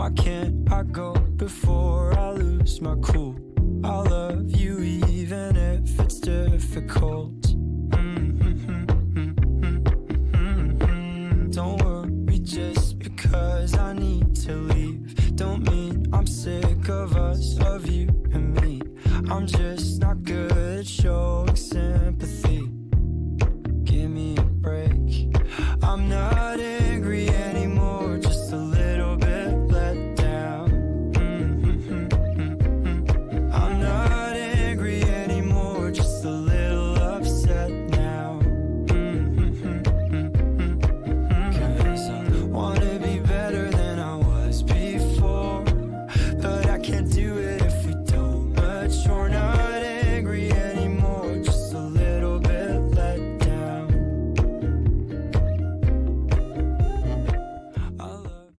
Why can't I go before I lose my cool? I love you even if it's difficult. Don't worry just because I need to leave. Don't mean I'm sick of us, of you and me. I'm just not good at showing sympathy. Give me a break. I'm not angry anymore, just a little bit let down. I'm not angry anymore, just a little upset now. 'Cause I wanna be better than I was before, but I can't do it if we don't mature